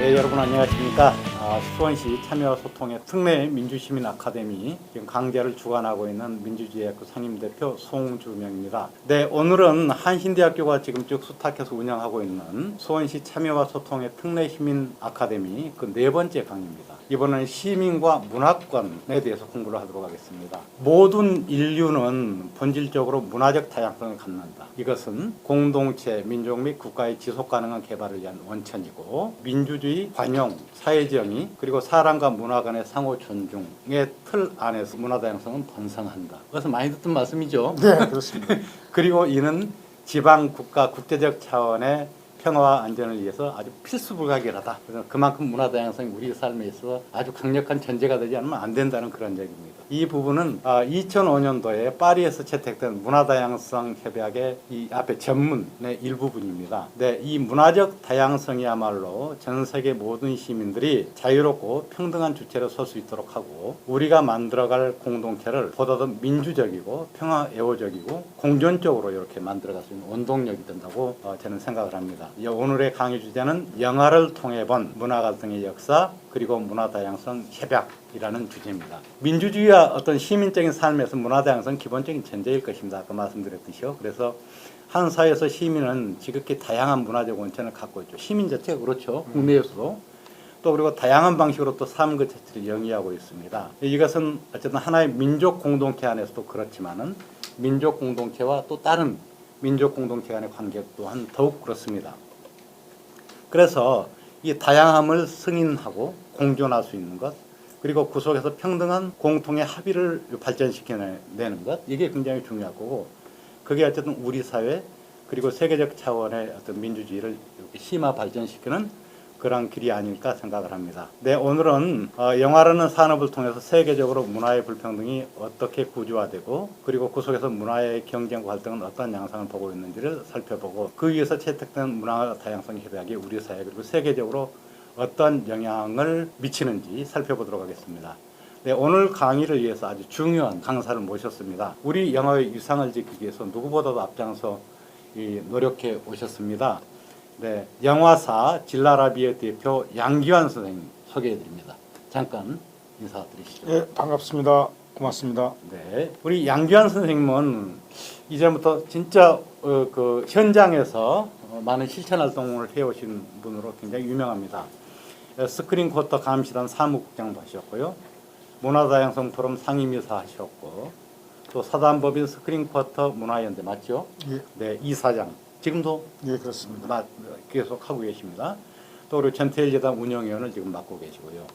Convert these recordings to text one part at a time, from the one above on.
네, 여러분 안녕하십니까. 수원시 참여소통의 특례 민주시민 아카데미 지금 강좌를 주관하고 있는 민주주의학교 상임대표 송주명입니다. 네, 오늘은 한신대학교가 지금 쭉 수탁해서 운영하고 있는 수원시 참여와 소통의 특례 시민 아카데미 그 네 번째 강의입니다. 이번에는 시민과 문화권에 대해서 공부를 하도록 하겠습니다. 모든 인류는 본질적으로 문화적 다양성을 갖는다. 이것은 공동체, 민족 및 국가의 지속가능한 개발을 위한 원천이고 민주주의, 관용, 사회정의 그리고 사람과 문화 간의 상호 존중의 틀 안에서 문화 다양성은 번성한다. 그래서 많이 듣던 말씀이죠. 네, 그렇습니다. 그리고 이는 지방, 국가, 국제적 차원의 평화와 안전을 위해서 아주 필수 불가결하다. 그래서 그만큼 문화 다양성이 우리 삶에 있어서 아주 강력한 전제가 되지 않으면 안 된다는 그런 얘기입니다. 이 부분은 2005년도에 파리에서 채택된 문화다양성 협약의 이 앞에 전문의 일부분입니다. 네, 이 문화적 다양성이야말로 전 세계 모든 시민들이 자유롭고 평등한 주체로 설 수 있도록 하고 우리가 만들어갈 공동체를 보다 더 민주적이고 평화 애호적이고 공존적으로 이렇게 만들어갈 수 있는 원동력이 된다고 저는 생각을 합니다. 오늘의 강의 주제는 영화를 통해 본 문화 갈등의 역사 그리고 문화 다양성 협약이라는 주제입니다. 민주주의와 어떤 시민적인 삶에서 문화 다양성은 기본적인 전제일 것입니다. 아까 말씀드렸듯이요. 그래서 한 사회에서 시민은 지극히 다양한 문화적 원천을 갖고 있죠. 시민 자체가 그렇죠. 국내에서도. 또 그리고 다양한 방식으로 또 삶 그 자체를 영위하고 있습니다. 이것은 어쨌든 하나의 민족 공동체 안에서도 그렇지만은 민족 공동체와 또 다른 민족 공동체 간의 관계 또한 더욱 그렇습니다. 그래서 이 다양함을 승인하고 공존할 수 있는 것 그리고 그 속에서 평등한 공통의 합의를 발전시켜내는 것 이게 굉장히 중요할 거고 그게 어쨌든 우리 사회 그리고 세계적 차원의 어떤 민주주의를 이렇게 심화 발전시키는 그런 길이 아닐까 생각을 합니다. 네, 오늘은 영화라는 산업을 통해서 세계적으로 문화의 불평등이 어떻게 구조화되고 그리고 그 속에서 문화의 경쟁과 갈등은 어떤 양상을 보고 있는지를 살펴보고 그 위에서 채택된 문화 다양성 협약이 우리 사회 그리고 세계적으로 어떤 영향을 미치는지 살펴보도록 하겠습니다. 네, 오늘 강의를 위해서 아주 중요한 강사를 모셨습니다. 우리 영화의 위상을 지키기 위해서 누구보다도 앞장서 노력해 오셨습니다. 네, 영화사 진라라비의 대표 양기환 선생님 소개해드립니다. 잠깐 인사드리시죠. 네, 반갑습니다. 고맙습니다. 네, 우리 양기환 선생님은 이전부터 진짜 그 현장에서 많은 실천 활동을 해오신 분으로 굉장히 유명합니다. 스크린 쿼터 감시단 사무국장도 하셨고요. 문화다양성 포럼 상임이사 하셨고 또 사단법인 스크린 쿼터 문화연대 맞죠? 예. 네, 이사장. 지금도 예, 그렇습니다. 계속 하고 계십니다. 또 그리고 전태일재단 운영위원을 지금 맡고 계시고요.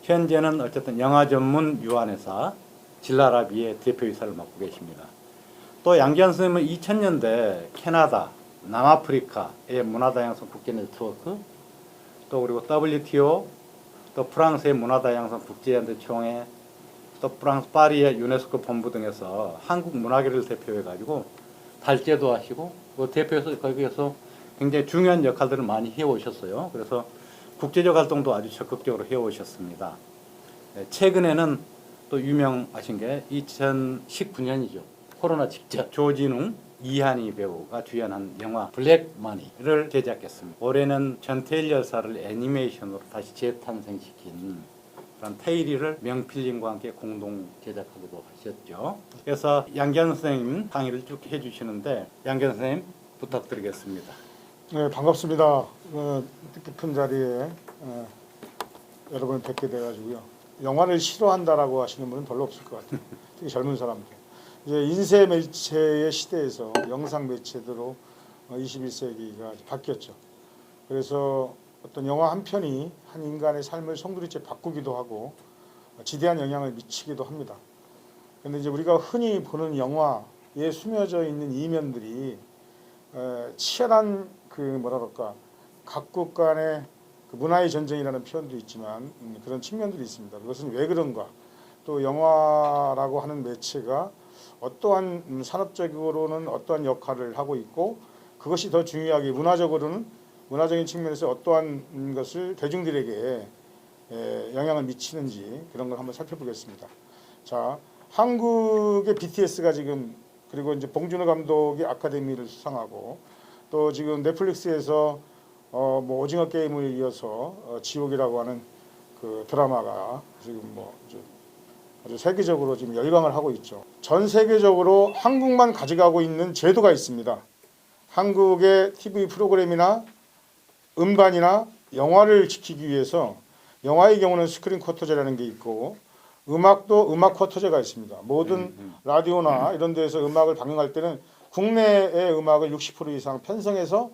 현재는 어쨌든 영화 전문 유한회사 진라라비의 대표이사를 맡고 계십니다. 또 양기환 선생님은 2000년대 캐나다, 남아프리카의 문화다양성 국제 네트워크, 또 그리고 WTO, 또 프랑스의 문화다양성 국제연대 총회, 또 프랑스 파리의 유네스코 본부 등에서 한국 문화계를 대표해가지고 달제도 하시고 그 대표에서 거기에서 굉장히 중요한 역할들을 많이 해오셨어요. 그래서 국제적 활동도 아주 적극적으로 해오셨습니다. 네, 최근에는 또 유명하신 게 2019년이죠. 코로나 직전 조진웅, 이한희 배우가 주연한 영화 블랙머니를 제작했습니다. 올해는 전태일 여사를 애니메이션으로 다시 재탄생시킨 그런 테일이를 명필님과 함께 공동 제작하기도 하셨죠. 그래서 양기환 선생님 강의를 쭉 해주시는데 양기환 선생님 부탁드리겠습니다. 네, 반갑습니다. 뜻깊은 자리에 여러분을 뵙게 돼가지고요. 영화를 싫어한다라고 하시는 분은 별로 없을 것 같아요. 특히 젊은 사람들. 이제 인쇄 매체의 시대에서 영상 매체로 21세기가 바뀌었죠. 그래서 어떤 영화 한 편이 한 인간의 삶을 송두리째 바꾸기도 하고 지대한 영향을 미치기도 합니다. 그런데 이제 우리가 흔히 보는 영화에 숨겨져 있는 이면들이 치열한 그 뭐라 그럴까 각국 간의 그 문화의 전쟁이라는 표현도 있지만 그런 측면들이 있습니다. 그것은 왜 그런가? 또 영화라고 하는 매체가 어떠한 산업적으로는 어떠한 역할을 하고 있고 그것이 더 중요하게 문화적인 측면에서 어떠한 것을 대중들에게 영향을 미치는지 그런 걸 한번 살펴보겠습니다. 자, 한국의 BTS가 지금 그리고 이제 봉준호 감독이 아카데미를 수상하고 또 지금 넷플릭스에서 뭐 오징어 게임을 이어서 지옥이라고 하는 그 드라마가 지금 뭐 아주 세계적으로 지금 열광을 하고 있죠. 전 세계적으로 한국만 가져가고 있는 제도가 있습니다. 한국의 TV 프로그램이나 음반이나 영화를 지키기 위해서 영화의 경우는 스크린 쿼터제라는 게 있고 음악도 음악 쿼터제가 있습니다. 모든 라디오나 이런 데에서 음악을 방영할 때는 국내의 음악을 60% 이상 편성해서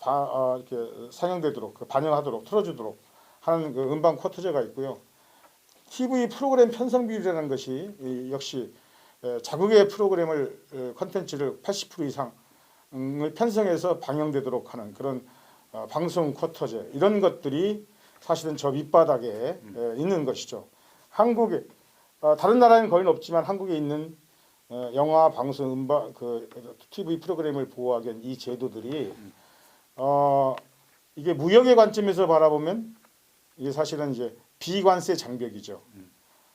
이렇게 상영되도록 반영하도록 틀어주도록 하는 그 음반 쿼터제가 있고요. TV 프로그램 편성 비율이라는 것이 역시 자국의 프로그램을 컨텐츠를 80% 이상을 편성해서 방영되도록 하는 그런 방송 쿼터제 이런 것들이 사실은 저 밑바닥에 있는 것이죠. 한국에 다른 나라는 거의 없지만 한국에 있는 영화, 방송, 음반, 그 TV 프로그램을 보호하기 위한 이 제도들이 이게 무역의 관점에서 바라보면 이게 사실은 이제 비관세 장벽이죠.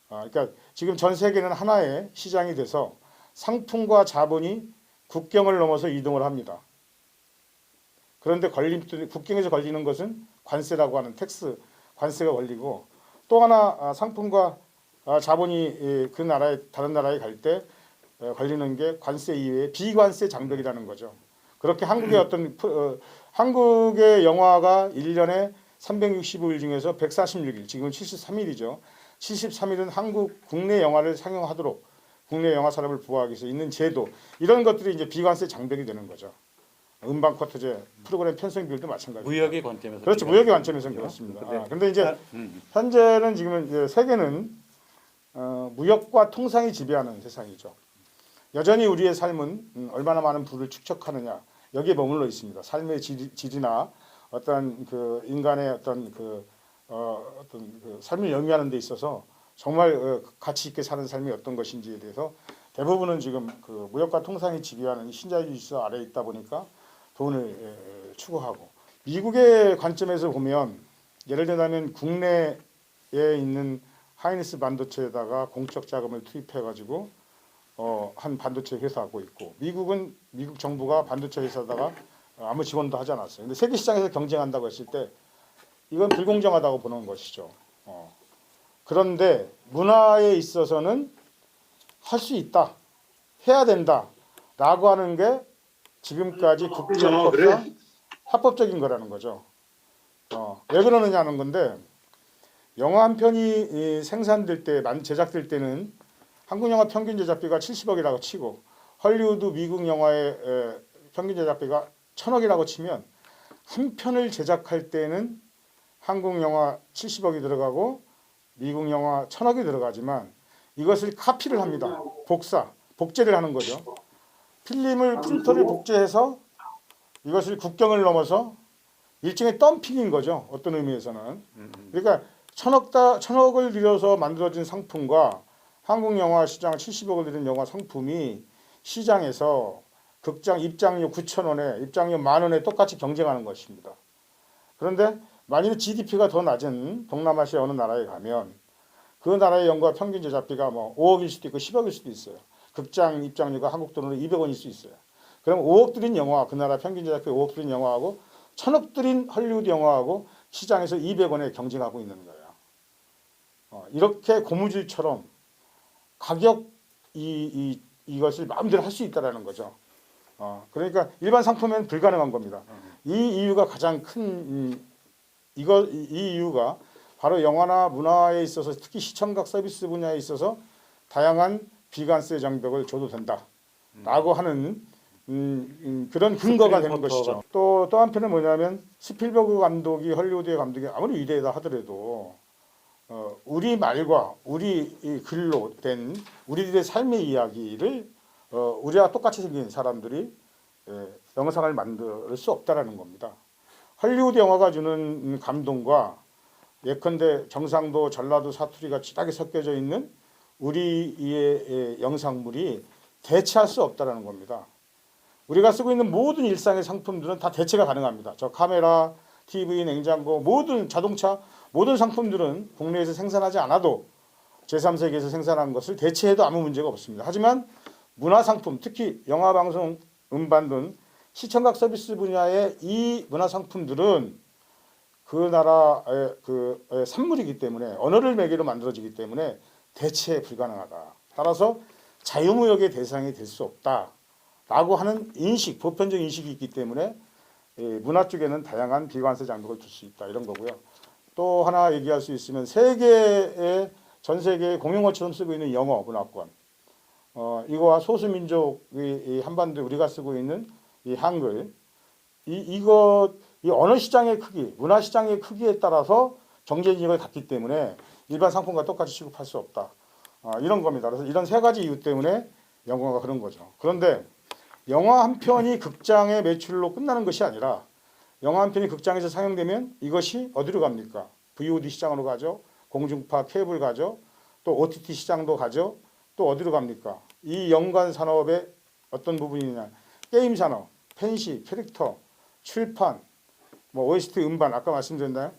그러니까 지금 전 세계는 하나의 시장이 돼서 상품과 자본이 국경을 넘어서 이동을 합니다. 그런데 국경에서 걸리는 것은 관세라고 하는 텍스, 관세가 걸리고 또 하나 상품과 자본이 그 나라에 다른 나라에 갈 때 걸리는 게 관세 이외에 비관세 장벽이라는 거죠. 그렇게 한국의 영화가 1년에 365일 중에서 146일, 지금은 73일이죠. 73일은 한국 국내 영화를 상영하도록 국내 영화 산업을 보호하기 위해서 있는 제도 이런 것들이 이제 비관세 장벽이 되는 거죠. 음반 쿼터제, 프로그램 편성 비율도 마찬가지입니다. 무역의 관점에서 그렇죠. 무역의 관점에서는 그렇습니다. 그런데 이제 현재는 지금 이제 세계는 무역과 통상이 지배하는 세상이죠. 여전히 우리의 삶은 얼마나 많은 부를 축적하느냐 여기에 머물러 있습니다. 삶의 질이나 어떤 그 인간의 어떤 그 삶을 영위하는 데 있어서 정말 가치 있게 사는 삶이 어떤 것인지에 대해서 대부분은 지금 그 무역과 통상이 지배하는 신자유주의 질서 아래에 있다 보니까 돈을 추구하고 미국의 관점에서 보면 예를 들면 국내에 있는 하이닉스 반도체에다가 공적 자금을 투입해 가지고 한 반도체 회사하고 있고 미국 정부가 반도체 회사다가 아무 지원도 하지 않았어요. 근데 세계 시장에서 경쟁한다고 했을 때 이건 불공정하다고 보는 것이죠. 그런데 문화에 있어서는 할 수 있다, 해야 된다라고 하는 게 지금까지 국제법상 합법적인 거라는 거죠. 왜 그러느냐는 건데 영화 한 편이 생산될 때, 제작될 때는 한국 영화 평균 제작비가 70억이라고 치고 헐리우드 미국 영화의 평균 제작비가 1000억이라고 치면 한 편을 제작할 때는 한국 영화 70억이 들어가고 미국 영화 1000억이 들어가지만 이것을 카피를 합니다. 복제를 하는 거죠. 필름을 프린터를 복제해서 이것을 국경을 넘어서 일종의 덤핑인 거죠. 어떤 의미에서는. 그러니까 1000억을 들여서 만들어진 상품과 한국 영화 시장 70억을 들인 영화 상품이 시장에서 극장 입장료 9,000원에 입장료 10,000원에 똑같이 경쟁하는 것입니다. 그런데 만일 GDP가 더 낮은 동남아시아 어느 나라에 가면 그 나라의 영화 평균 제작비가 뭐 5억일 수도 있고 10억일 수도 있어요. 극장 입장료가 한국 돈으로 200원일 수 있어요. 그럼 5억 들인 영화, 그 나라 평균 제작비 5억 들인 영화하고 1,000억 들인 헐리우드 영화하고 시장에서 200원에 경쟁하고 있는 거예요. 이렇게 고무줄처럼 가격 이것을 마음대로 할 수 있다라는 거죠. 그러니까 일반 상품에는 불가능한 겁니다. 이 이유가 가장 큰 이 이유가 바로 영화나 문화에 있어서 특히 시청각 서비스 분야에 있어서 다양한 비관세 장벽을 줘도 된다라고 하는 그런 근거가 되는 것이죠. 또 한편은 뭐냐면 스필버그 감독이 헐리우드의 감독이 아무리 위대하다 하더라도 우리 말과 우리 글로 된 우리들의 삶의 이야기를 우리와 똑같이 생긴 사람들이 영상을 만들 수 없다라는 겁니다. 헐리우드 영화가 주는 감동과 예컨대 경상도, 전라도, 사투리가 진하게 섞여져 있는 우리의 영상물이 대체할 수 없다라는 겁니다. 우리가 쓰고 있는 모든 일상의 상품들은 다 대체가 가능합니다. 저 카메라, TV, 냉장고, 모든 자동차, 모든 상품들은 국내에서 생산하지 않아도 제3세계에서 생산한 것을 대체해도 아무 문제가 없습니다. 하지만 문화상품, 특히 영화, 방송, 음반 등 시청각 서비스 분야의 이 문화상품들은 그 나라의 산물이기 때문에 언어를 매개로 만들어지기 때문에 대체 불가능하다. 따라서 자유무역의 대상이 될 수 없다라고 하는 인식, 보편적 인식이 있기 때문에 문화 쪽에는 다양한 비관세 장벽을 둘 수 있다 이런 거고요. 또 하나 얘기할 수 있으면 전 세계의 공용어처럼 쓰고 있는 영어 문화권, 이거와 소수민족의 한반도에 우리가 쓰고 있는 이 한글, 이 언어 시장의 크기, 문화 시장의 크기에 따라서 경쟁력을 갖기 때문에 일반 상품과 똑같이 취급할 수 없다. 이런 겁니다. 그래서 이런 세 가지 이유 때문에 영화가 그런 거죠. 그런데 영화 한 편이 극장의 매출로 끝나는 것이 아니라 영화 한 편이 극장에서 상영되면 이것이 어디로 갑니까? VOD 시장으로 가죠. 공중파 케이블 가죠. 또 OTT 시장도 가죠. 또 어디로 갑니까? 이 연관 산업의 어떤 부분이냐? 게임 산업, 펜시, 캐릭터, 출판, 뭐 OST 음반 아까 말씀드렸나요?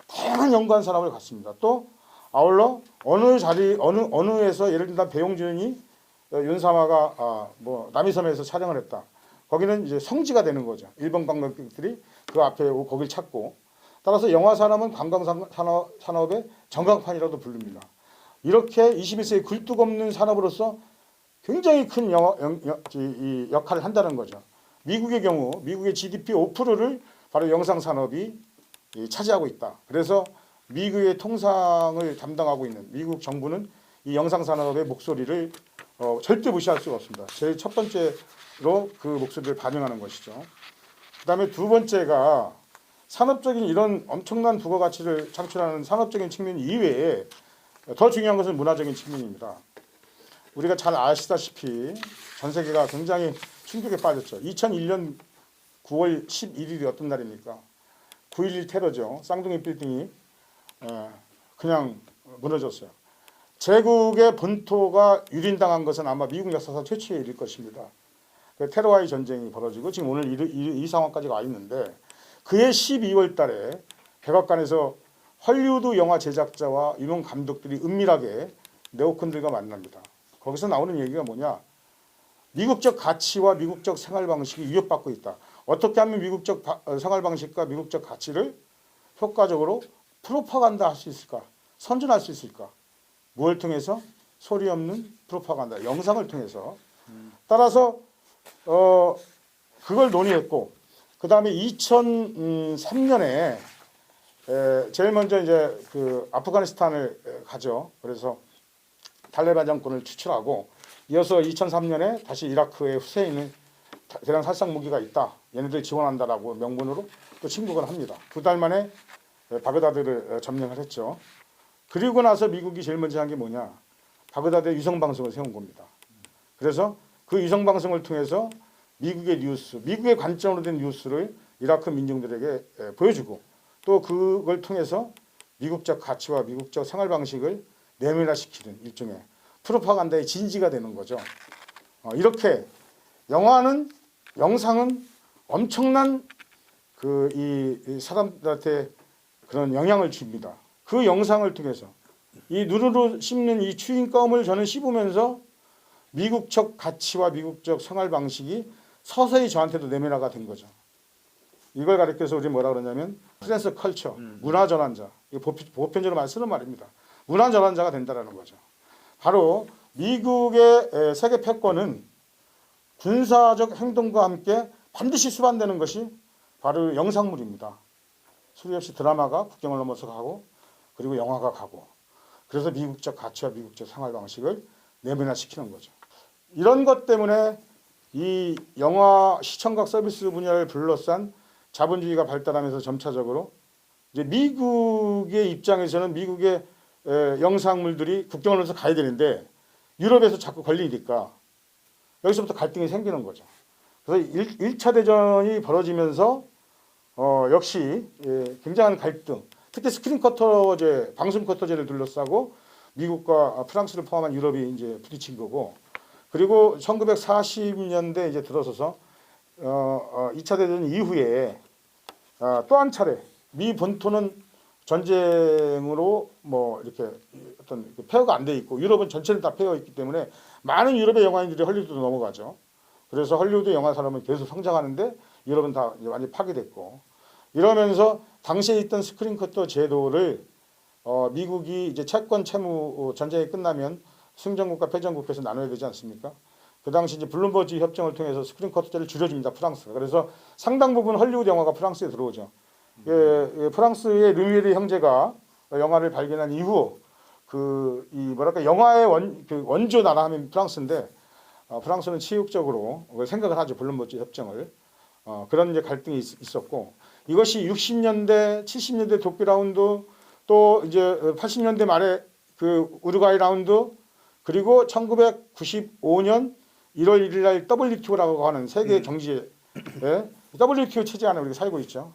다양한 연관 산업을 갖습니다. 또 아울러 어느에서 예를 들면 배용준이 윤사마가 뭐 남이섬에서 촬영을 했다. 거기는 이제 성지가 되는 거죠. 일본 관광객들이 그 앞에 거길 찾고. 따라서 영화 산업은 관광 산업의 전광판이라도 부릅니다. 이렇게 21세기 굴뚝 없는 산업으로서 굉장히 큰 역할을 한다는 거죠. 미국의 경우 미국의 GDP 5%를 바로 영상 산업이 차지하고 있다. 그래서 미국의 통상을 담당하고 있는 미국 정부는 이 영상 산업의 목소리를 절대 무시할 수가 없습니다. 제일 첫 번째로 그 목소리를 반영하는 것이죠. 그다음에 두 번째가 산업적인 이런 엄청난 부가가치를 창출하는 산업적인 측면 이외에 더 중요한 것은 문화적인 측면입니다. 우리가 잘 아시다시피 전 세계가 굉장히 충격에 빠졌죠. 2001년 9월 11일이 어떤 날입니까? 9.11 테러죠. 쌍둥이 빌딩이 그냥 무너졌어요. 제국의 본토가 유린당한 것은 아마 미국 역사상 최초의 일일 것입니다. 그 테러와의 전쟁이 벌어지고 지금 오늘 이 상황까지 와 있는데 그해 12월 달에 백악관에서 헐리우드 영화 제작자와 유명 감독들이 은밀하게 네오콘들과 만납니다. 거기서 나오는 얘기가 뭐냐? 미국적 가치와 미국적 생활 방식이 위협받고 있다. 어떻게 하면 미국적 생활 방식과 미국적 가치를 효과적으로 프로파간다 할 수 있을까? 선전할 수 있을까? 무엇을 통해서? 소리 없는 프로파간다. 영상을 통해서. 따라서 그걸 논의했고 그 다음에 2003년에 제일 먼저 이제 그 아프가니스탄을 가죠. 그래서 탈레반 정권을 추출하고 이어서 2003년에 다시 이라크의 후세인은 대량 살상 무기가 있다. 얘네들 지원한다라고 명분으로 또 침국을 합니다. 두 달 만에 바그다드를 점령을 했죠. 그리고 나서 미국이 제일 먼저 한 게 뭐냐? 바그다드에 위성방송을 세운 겁니다. 그래서 그 위성방송을 통해서 미국의 뉴스, 미국의 관점으로 된 뉴스를 이라크 민중들에게 보여주고 또 그걸 통해서 미국적 가치와 미국적 생활 방식을 내면화시키는 일종의 프로파간다의 진지가 되는 거죠. 이렇게 영상은 엄청난 이 사람들한테 그런 영향을 줍니다. 그 영상을 통해서 이 누르르 씹는 이 추인껌을 저는 씹으면서 미국적 가치와 미국적 생활 방식이 서서히 저한테도 내면화가 된 거죠. 이걸 가리켜서 우리 뭐라 그러냐면 트랜스 컬처, 문화 전환자. 이거 보편적으로 많이 쓰는 말입니다. 문화 전환자가 된다라는 거죠. 바로 미국의 세계 패권은 군사적 행동과 함께 반드시 수반되는 것이 바로 영상물입니다. 수리 없이 드라마가 국경을 넘어서 가고 그리고 영화가 가고 그래서 미국적 가치와 미국적 생활 방식을 내면화시키는 거죠. 이런 것 때문에 이 영화 시청각 서비스 분야를 둘러싼 자본주의가 발달하면서 점차적으로 이제 미국의 입장에서는 미국의 영상물들이 국경을 넘어서 가야 되는데 유럽에서 자꾸 걸리니까 여기서부터 갈등이 생기는 거죠. 그래서 1차 대전이 벌어지면서 역시 굉장한 갈등, 특히 스크린 커터제, 방송 커터제를 둘러싸고 미국과 프랑스를 포함한 유럽이 이제 부딪힌 거고, 그리고 1940년대 이제 들어서서 2차 대전 이후에 또 한 차례 미 본토는 전쟁으로 뭐 이렇게 어떤 폐허가 안 돼 있고 유럽은 전체를 다 폐허 있기 때문에 많은 유럽의 영화인들이 헐리우드로 넘어가죠. 그래서 헐리우드 영화 산업은 계속 성장하는데 유럽은 다 완전히 파괴됐고, 이러면서 당시에 있던 스크린 커터 제도를 미국이 이제 채권 채무 전쟁이 끝나면 승전국과 패전국에서 나눠야 되지 않습니까? 그 당시 이제 블룸버지 협정을 통해서 스크린 커터제를 줄여줍니다. 프랑스가. 그래서 상당 부분 헐리우드 영화가 프랑스에 들어오죠. 프랑스의 르미에르 형제가 영화를 발견한 이후 뭐랄까 영화의 원조 나라 하면 프랑스인데 프랑스는 치욕적으로 생각을 하죠. 블룸버지 협정을. 그런 이제 갈등이 있었고 이것이 60년대, 70년대 도쿄 라운드 또 이제 80년대 말에 그 우루과이 라운드 그리고 1995년 1월 1일 날 WTO라고 하는 세계 경제 WTO 체제 안에 우리가 살고 있죠.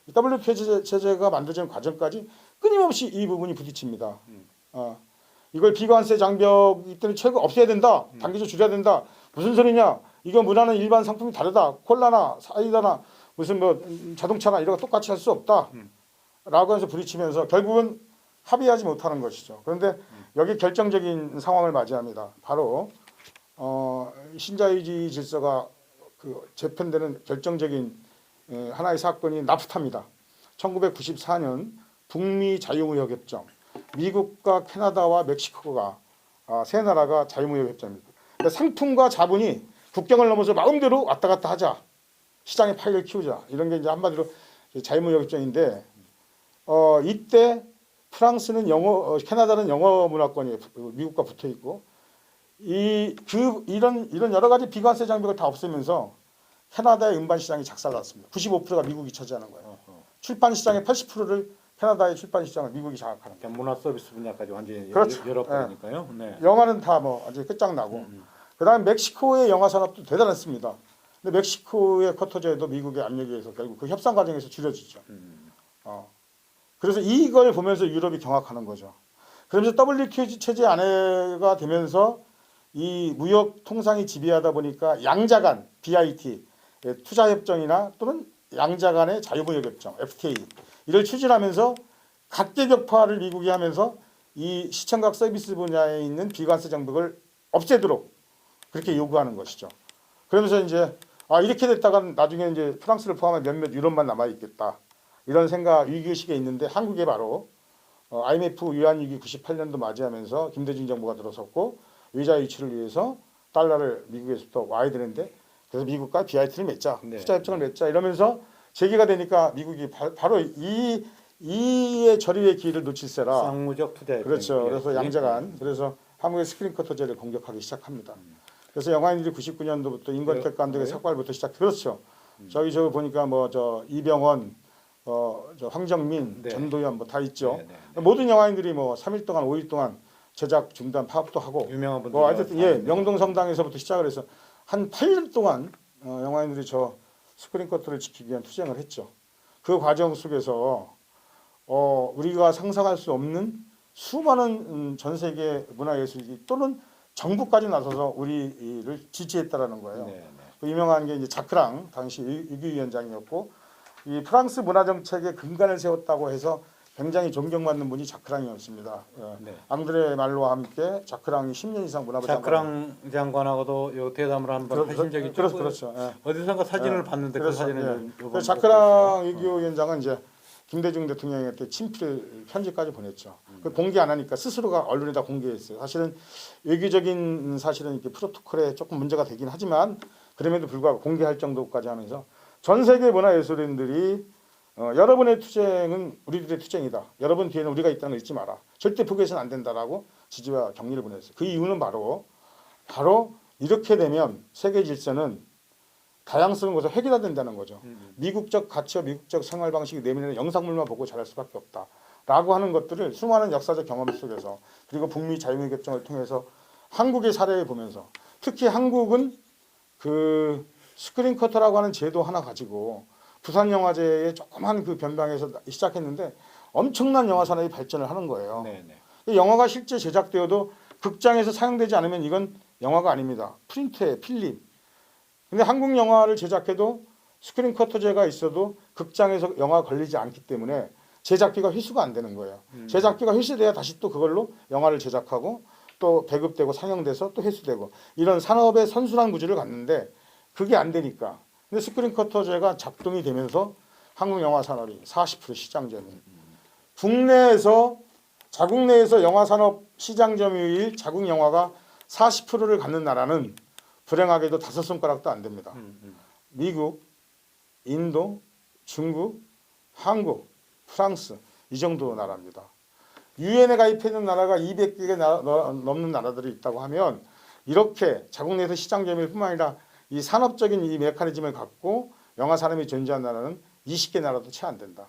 WTO 체제가 만들어지는 과정까지 끊임없이 이 부분이 부딪힙니다. 이걸 비관세 장벽이기 때문에 최고 없애야 된다. 단기적으로 줄여야 된다. 무슨 소리냐? 이거 문화는 일반 상품이 다르다. 콜라나 사이다나 무슨 뭐 자동차나 이런 거 똑같이 할 수 없다. 라고 해서 부딪히면서 결국은 합의하지 못하는 것이죠. 그런데 여기 결정적인 상황을 맞이합니다. 바로 신자유주의 질서가 재편되는 결정적인 하나의 사건이 나프타입니다. 1994년 북미 자유무역협정. 미국과 캐나다와 멕시코가 세 나라가 자유무역협정입니다. 그러니까 상품과 자본이 국경을 넘어서 마음대로 왔다 갔다 하자. 시장의 파이를 키우자. 이런 게 이제 한마디로 자유무역협정인데 이때 프랑스는 캐나다는 영어 문화권이 미국과 붙어 있고 이런 여러 가지 비관세 장벽을 다 없애면서 캐나다의 음반 시장이 작살났습니다. 95%가 미국이 차지하는 거예요. 출판 시장의 80%를 캐나다의 출판 시장을 미국이 장악하는 거예요. 문화 서비스 분야까지 완전히 그렇죠. 열어버리니까요. 네. 영화는 다 뭐 완전히 끝장나고 그다음에 멕시코의 영화 산업도 대단했습니다. 근데 멕시코의 쿼터제도 미국의 압력에 의해서 결국 그 협상 과정에서 줄여지죠. 그래서 이걸 보면서 유럽이 경악하는 거죠. 그러면서 WTO 체제 안에가 되면서 이 무역 통상이 지배하다 보니까 양자 간 BIT 투자 협정이나 또는 양자 간의 자유무역 협정 FTA 이를 추진하면서 각계격파를 미국이 하면서 이 시청각 서비스 분야에 있는 비관세 장벽을 없애도록 그렇게 요구하는 것이죠. 그러면서 이제 이렇게 됐다가 나중에 이제 프랑스를 포함한 몇몇 유럽만 남아 있겠다. 이런 생각 위기의식에 있는데 한국에 바로 IMF 위안위기 98년도 맞이하면서 김대중 정부가 들어섰고 외자 유치를 위해서 달러를 미국에서부터 와야 되는데 그래서 미국과 BIT를 맺자. 네. 투자협정을 맺자. 이러면서 제기가 되니까 미국이 바로 이의 저리의 기회를 놓칠세라. 쌍무적 투자. 그렇죠. 그래서 양자간. 그래서 한국의 스크린 커터제를 공격하기 시작합니다. 그래서 영화인들이 99년도부터 인권택 감독의 삭발부터 시작. 그렇죠. 저기 보니까 뭐 이병헌 저 황정민, 네. 전도연 뭐 다 있죠. 네, 네. 모든 영화인들이 뭐 3일 동안 5일 동안 제작 중단 파업도 하고 유명한 분들 뭐 하여튼 명동성당에서부터 시작을 해서 한 8년 동안 영화인들이 저 스크린 커터를 지키기 위한 투쟁을 했죠. 그 과정 속에서 우리가 상상할 수 없는 수많은 전 세계 문화예술이 또는 정부까지 나서서 우리를 지지했다라는 거예요. 네, 네. 그 유명한 게 이제 자크랑 당시 유기위원장이었고 이 프랑스 문화 정책의 근간을 세웠다고 해서 굉장히 존경받는 분이 자크랑이었습니다. 네. 앙드레 말로와 함께 자크랑이 10년 이상 문화부 자크랑 장관하고도 요 대담을 한번 하신 적이 있죠. 그렇죠. 어디선가 사진을 봤는데 그 사진을 그 자크랑 유기위원장은 이제 김대중 대통령한테 친필 편지까지 보냈죠. 그 공개 안 하니까 스스로가 언론에다 공개했어요. 사실은 외교적인 사실은 이렇게 프로토콜에 조금 문제가 되긴 하지만 그럼에도 불구하고 공개할 정도까지 하면서 전 세계 문화예술인들이 여러분의 투쟁은 우리들의 투쟁이다. 여러분 뒤에는 우리가 있다는 걸 잊지 마라. 절대 포기해서는 안 된다라고 지지와 격려를 보냈어요. 그 이유는 바로 이렇게 되면 세계 질서는 다양성은 것을 해결된다는 거죠. 미국적 가치와 미국적 생활 방식이 내면에는 영상물만 보고 잘할 수밖에 없다라고 하는 것들을 수많은 역사적 경험 속에서 그리고 북미 자유무역 협정을 통해서 한국의 사례를 보면서 특히 한국은 그 스크린 커터라고 하는 제도 하나 가지고 부산영화제의 조그만 그 변방에서 시작했는데 엄청난 영화 산업이 발전을 하는 거예요. 네, 네. 이 영화가 실제 제작되어도 극장에서 사용되지 않으면 이건 영화가 아닙니다. 프린트에 필름. 근데 한국 영화를 제작해도 스크린 커터제가 있어도 극장에서 영화가 걸리지 않기 때문에 제작비가 회수가 안 되는 거예요. 제작비가 회수돼야 다시 또 그걸로 영화를 제작하고 또 배급되고 상영돼서 또 회수되고 이런 산업의 선순환 구조를 갖는데 그게 안 되니까. 근데 스크린 커터제가 작동이 되면서 한국 영화 산업이 40% 시장 점유율. 국내에서 자국 내에서 영화 산업 시장 점유율 자국 영화가 40%를 갖는 나라는 불행하게도 5손가락도 안 됩니다. 미국, 인도, 중국, 한국, 프랑스 이 정도 나라입니다. 유엔에 가입해 있는 나라가 200개가 넘는 나라들이 있다고 하면 이렇게 자국 내에서 시장 점유율뿐만 아니라 이 산업적인 이 메커니즘을 갖고 영화 산업이 존재한 나라는 20개 나라도 채 안 된다.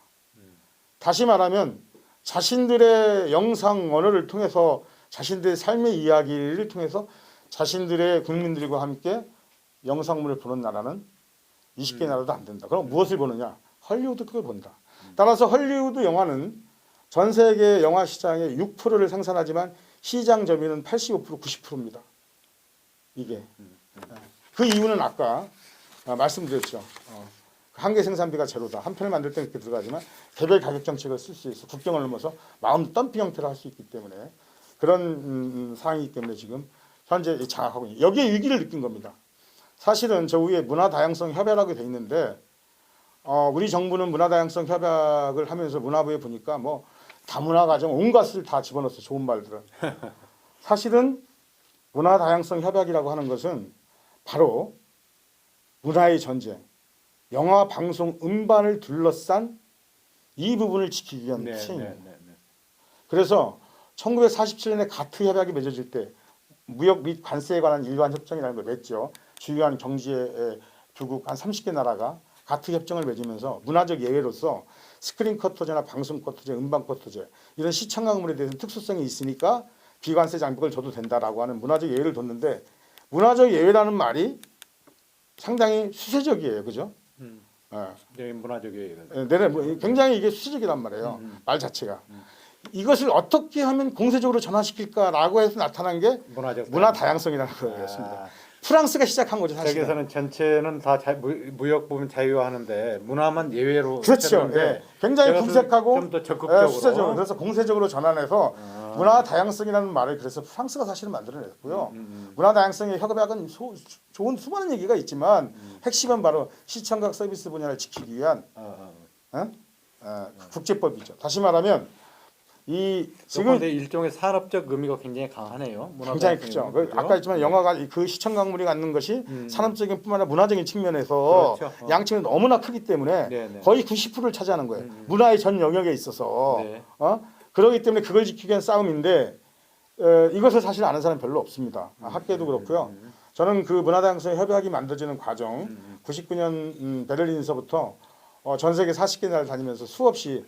다시 말하면 자신들의 영상 언어를 통해서 자신들의 삶의 이야기를 통해서 자신들의 국민들과 함께 영상물을 보는 나라는 20개 나라도 안 된다. 그럼 무엇을 보느냐? 헐리우드 그걸 본다. 따라서 헐리우드 영화는 전 세계 영화 시장의 6%를 생산하지만 시장 점유율은 85%, 90%입니다. 이게. 그 이유는 아까 말씀드렸죠. 한계 생산비가 제로다. 한 편을 만들 때 그렇게 들어가지만 개별 가격 정책을 쓸 수 있어. 국경을 넘어서 마음 덤핑 형태로 할 수 있기 때문에 그런 상황이기 때문에 지금 현재 장악하고 있는 여기에 위기를 느낀 겁니다. 사실은 저 위에 문화 다양성 협약이라고 돼 있는데 우리 정부는 문화 다양성 협약을 하면서 문화부에 보니까 뭐 다문화 가정 온갖을 다 집어넣었어. 좋은 말들은. 사실은 문화 다양성 협약이라고 하는 것은 바로 문화의 전쟁, 영화, 방송, 음반을 둘러싼 이 부분을 지키기 위한 시행입니다. 그래서 1947년에 가트 협약이 맺어질 때 무역 및 관세에 관한 일반 협정이라는 걸 맺죠. 주요한 경제 두국 한 30개 나라가 가트 협정을 맺으면서 문화적 예외로서 스크린 쿼터제나 방송 쿼터제, 음반 쿼터제 이런 시청 강물에 대해서 특수성이 있으니까 비관세 장벽을 줘도 된다라고 하는 문화적 예외를 뒀는데 문화적 예외라는 말이 상당히 수세적이에요, 그죠? 네, 문화적 예외가. 네, 굉장히 이게 수세적이란 말이에요. 말 자체가. 이것을 어떻게 하면 공세적으로 전환시킬까라고 해서 나타난 게 문화 다양성이라는 거였습니다. 프랑스가 시작한 거죠, 사실. 세계에서는 전체는 다 무역 부분 자유화하는데 문화만 예외로. 그렇죠. 예. 굉장히 궁색하고 좀 더 적극적으로. 수세적으로. 그래서 공세적으로 전환해서 문화 다양성이라는 말을 그래서 프랑스가 사실은 만들어냈고요. 문화 다양성의 협약은 좋은 수많은 얘기가 있지만 핵심은 바로 시청각 서비스 분야를 지키기 위한 국제법이죠. 다시 말하면 이 지금 일종의 산업적 의미가 굉장히 강하네요. 굉장히 크죠. 아까 했지만 영화가 그 시청 강물이 갖는 것이 산업적인 뿐만 아니라 문화적인 측면에서 그렇죠. 양측이 너무나 크기 때문에 네네. 거의 90%를 차지하는 거예요. 문화의 전 영역에 있어서. 네. 그렇기 때문에 그걸 지키기 위한 싸움인데 이것을 사실 아는 사람 별로 없습니다. 학계도 그렇고요. 저는 그 문화다양성 협약이 만들어지는 과정 99년 베를린에서부터 전 세계 40개 나라를 다니면서 수없이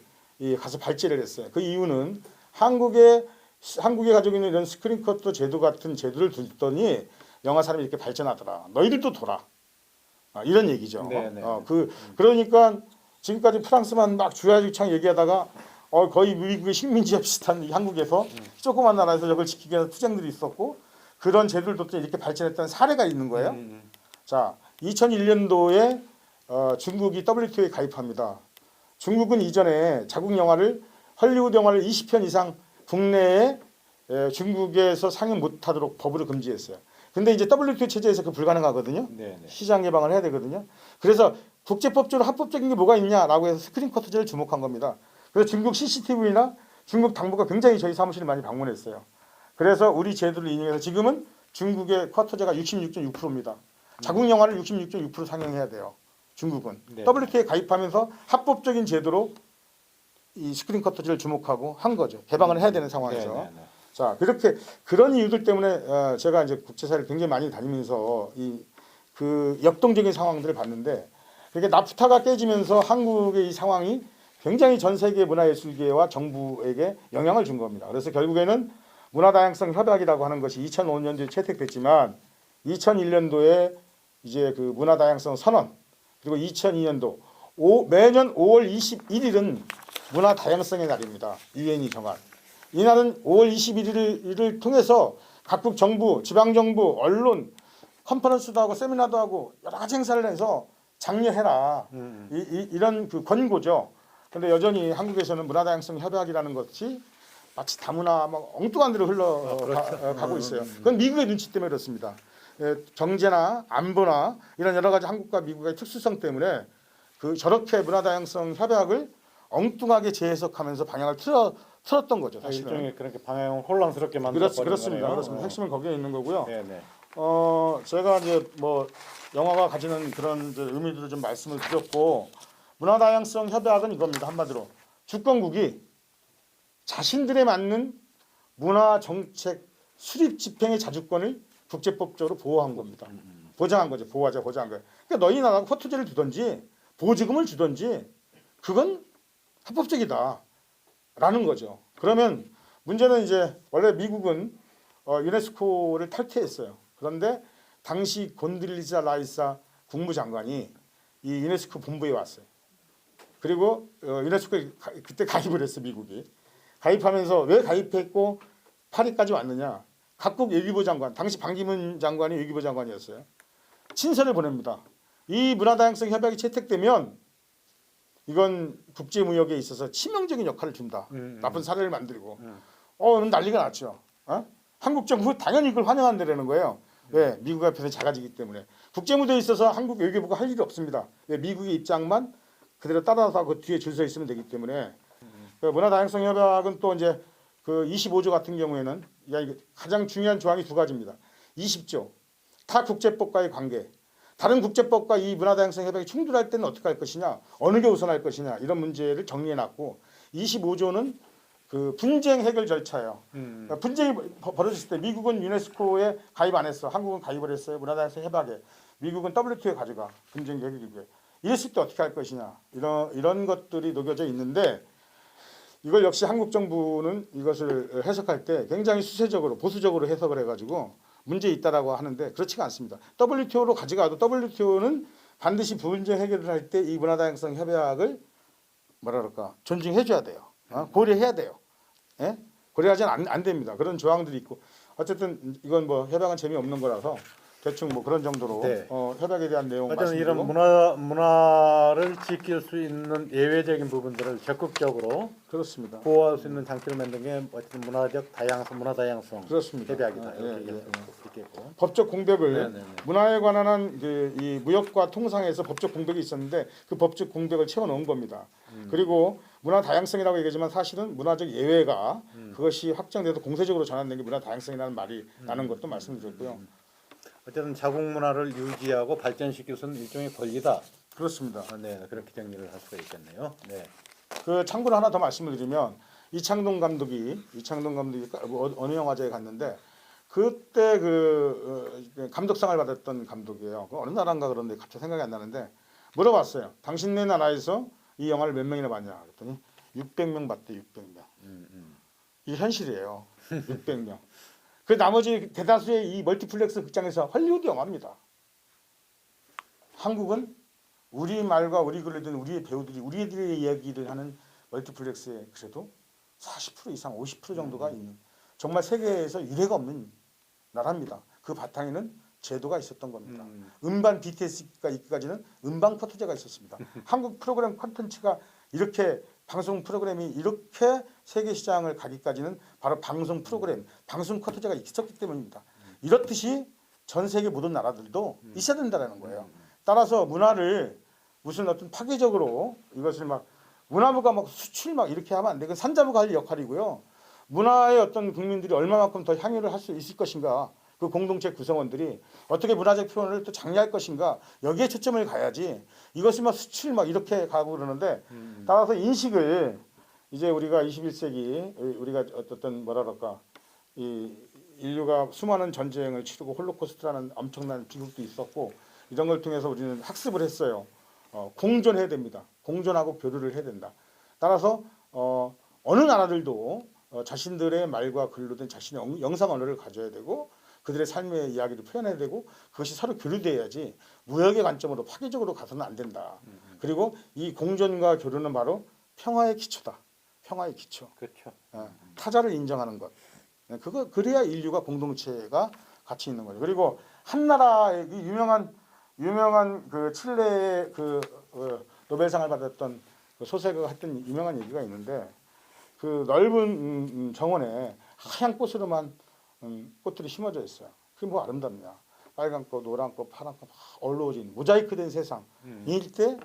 가서 발제를 했어요. 그 이유는 한국이 가지고 있는 이런 스크린 컷터 제도 같은 제도를 두더니 영화 산업이 이렇게 발전하더라. 너희들도 돌아. 이런 얘기죠. 그러니까 지금까지 프랑스만 막 주야주창 얘기하다가 거의 미국의 식민지와 비슷한 한국에서 조그만 나라에서 이걸 지키기 위해서 투쟁들이 있었고 그런 제도를 뒀더니 이렇게 발전했다는 사례가 있는 거예요. 자, 2001년도에 중국이 WTO에 가입합니다. 중국은 이전에 자국 영화를 헐리우드 영화를 20편 이상 국내에 중국에서 상영 못하도록 법으로 금지했어요. 근데 이제 WTO 체제에서 그 불가능하거든요. 네네. 시장 개방을 해야 되거든요. 그래서 국제법적으로 합법적인 게 뭐가 있냐라고 해서 스크린 쿼터제를 주목한 겁니다. 그래서 중국 CCTV나 중국 당부가 굉장히 저희 사무실을 많이 방문했어요. 그래서 우리 제도를 인용해서 지금은 중국의 쿼터제가 66.6%입니다. 자국 영화를 66.6% 상영해야 돼요. 중국은. 네. WTO에 가입하면서 합법적인 제도로 이 스크린 쿼터제를 주목하고 한 거죠. 개방을 해야 되는 상황에서. 네네네. 자, 그렇게 그런 이유들 때문에 제가 이제 국제사를 굉장히 많이 다니면서 그 역동적인 상황들을 봤는데 그게 나프타가 깨지면서 한국의 이 상황이 굉장히 전 세계 문화예술계와 정부에게 영향을 준 겁니다. 그래서 결국에는 문화다양성 협약이라고 하는 것이 2005년도에 채택됐지만 2001년도에 이제 그 문화다양성 선언 그리고 2002년도 매년 5월 21일은 문화다양성의 날입니다. 유엔이 정한. 이날은 5월 21일을 통해서 각국 정부, 지방정부, 언론, 컨퍼런스도 하고 세미나도 하고 여러 가지 행사를 해서 장려해라. 이런 그 권고죠. 그런데 여전히 한국에서는 문화다양성 협약이라는 것이 마치 다문화 막 엉뚱한 데로 흘러가고 있어요. 그건 미국의 눈치 때문에 그렇습니다. 경제나 안보나 이런 여러 가지 한국과 미국의 특수성 때문에 그 저렇게 문화다양성 협약을 엉뚱하게 재해석하면서 방향을 틀었던 거죠. 사실은. 일종의 그렇게 방향을 혼란스럽게 만들어버린 그렇습니다. 거네요. 그렇습니다. 핵심은 거기에 있는 거고요. 네네. 제가 이제 뭐 영화가 가지는 그런 이제 의미들을 좀 말씀을 드렸고, 문화다양성 협약은 이겁니다. 한마디로 주권국이 자신들에 맞는 문화 정책 수립 집행의 자주권을 국제법적으로 보호한 겁니다. 보장한 거죠. 보호한 거예요. 그러니까 너희 나라가 포토제를 주든지 보조금을 주든지 그건 합법적이다라는 거죠. 그러면 문제는 이제 원래 미국은 유네스코를 탈퇴했어요. 그런데 당시 곤들리자 라이사 국무장관이 이 유네스코 본부에 왔어요. 그리고 유네스코에 그때 가입을 했어. 미국이. 가입하면서 왜 가입했고 파리까지 왔느냐. 각국 외교부 장관, 당시 반기문 장관이 외교부 장관이었어요. 친서를 보냅니다. 이 문화다양성 협약이 채택되면 이건 국제무역에 있어서 치명적인 역할을 준다. 나쁜 사례를 만들고. 그럼 난리가 났죠. 한국 정부 당연히 이걸 환영한다는 거예요. 왜? 미국 앞에서 작아지기 때문에. 국제무대에 있어서 한국 외교부가 할 일이 없습니다. 왜? 미국의 입장만 그대로 따라서 그 뒤에 줄 서 있으면 되기 때문에. 그 문화다양성 협약은 또 이제 그 25조 같은 경우에는 가장 중요한 조항이 두 가지입니다. 20조. 타 국제법과의 관계. 다른 국제법과 이 문화다양성 협약이 충돌할 때는 어떻게 할 것이냐, 어느 게 우선할 것이냐 이런 문제를 정리해놨고 25조는 그 분쟁 해결 절차예요. 그러니까 분쟁이 벌어졌을 때 미국은 유네스코에 가입 안 했어, 한국은 가입을 했어요. 문화다양성 협약에 미국은 WTO에 가져가 분쟁 해결기구에. 이랬을 때 어떻게 할 것이냐 이런 것들이 녹여져 있는데 이걸 역시 한국 정부는 이것을 해석할 때 굉장히 수세적으로 보수적으로 해석을 해가지고 문제 있다라고 하는데 그렇지가 않습니다. WTO로 가져가도 WTO는 반드시 분쟁 해결을 할 때 이 문화다양성 협약을 뭐라 그럴까 존중해줘야 돼요. 고려해야 돼요. 예? 고려하지는 안 됩니다. 그런 조항들이 있고 어쨌든 이건 뭐 협약은 재미없는 거라서 대충 뭐 그런 정도로 네. 협약에 대한 내용 어쨌든 말씀드리고 이런 문화를 지킬 수 있는 예외적인 부분들을 적극적으로 그렇습니다. 보호할 수 있는 장치를 만든 게 어쨌든 문화 다양성 그렇습니다. 협약이다. 예, 이렇게 예. 얘기할 수 있겠고. 법적 공백을 네네네. 문화에 관한 이 무역과 통상에서 법적 공백이 있었는데 그 법적 공백을 채워넣은 겁니다. 그리고 문화 다양성이라고 얘기하지만 사실은 문화적 예외가 그것이 확정돼서 공세적으로 전환된 게 문화 다양성이라는 말이 나는 것도 말씀드렸고요. 어쨌든 자국 문화를 유지하고 발전시킬 수 있는 일종의 권리다. 그렇습니다. 네, 그렇게 정리를 할 수가 있겠네요. 네. 그 참고로 하나 더 말씀을 드리면 이창동 감독이 어느 영화제에 갔는데 그때 감독상을 받았던 감독이에요. 어느 나라인가 그런데 갑자기 생각이 안 나는데 물어봤어요. 당신네 나라에서 이 영화를 몇 명이나 봤냐 그랬더니 600명 봤대. 600명. 이게 현실이에요. 600명. 그 나머지 대다수의 이 멀티플렉스 극장에서 헐리우드 영화입니다. 한국은 우리 말과 우리 글을 듣는 우리의 배우들이 우리들의 이야기를 하는 멀티플렉스에 그래도 40% 이상 50% 정도가 있는 정말 세계에서 유례가 없는 나라입니다. 그 바탕에는 제도가 있었던 겁니다. 음반 BTS가 있기까지는 음반 쿼터제가 있었습니다. 한국 프로그램 콘텐츠가 이렇게 방송 프로그램이 이렇게 세계 시장을 가기까지는 바로 방송 프로그램, 방송 쿼터제가 있었기 때문입니다. 이렇듯이 전 세계 모든 나라들도 있어야 된다는 거예요. 따라서 문화를 무슨 어떤 파괴적으로 이것을 막 문화부가 막 수출 막 이렇게 하면 안 돼. 그건 산자부가 할 역할이고요. 문화의 어떤 국민들이 얼마만큼 더 향유를 할 수 있을 것인가. 그 공동체 구성원들이 어떻게 문화적 표현을 또 장려할 것인가. 여기에 초점을 가야지. 이것이 막 수출 막 이렇게 가고 그러는데 따라서 인식을 이제 우리가 21세기 우리가 어떤 뭐라 그럴까 이 인류가 수많은 전쟁을 치르고 홀로코스트라는 엄청난 비극도 있었고 이런 걸 통해서 우리는 학습을 했어요. 공존해야 됩니다. 공존하고 교류를 해야 된다. 따라서 어느 나라들도 자신들의 말과 글로 된 자신의 영상 언어를 가져야 되고 그들의 삶의 이야기를 표현해야 되고 그것이 서로 교류돼야지 무역의 관점으로 파괴적으로 가서는 안 된다. 그리고 이 공존과 교류는 바로 평화의 기초다. 평화의 기초. 그렇죠. 타자를 인정하는 것. 그래야 인류가 공동체가 같이 있는 거죠. 그리고 한 나라의 유명한 그 칠레의 노벨상을 받았던 그 소설가가 했던 유명한 얘기가 있는데 그 넓은 정원에 하얀 꽃으로만 꽃들이 심어져 있어요. 그게 뭐 아름답냐. 빨간 꽃, 노란 꽃, 파란 꽃 막 어우러진 모자이크된 세상일 때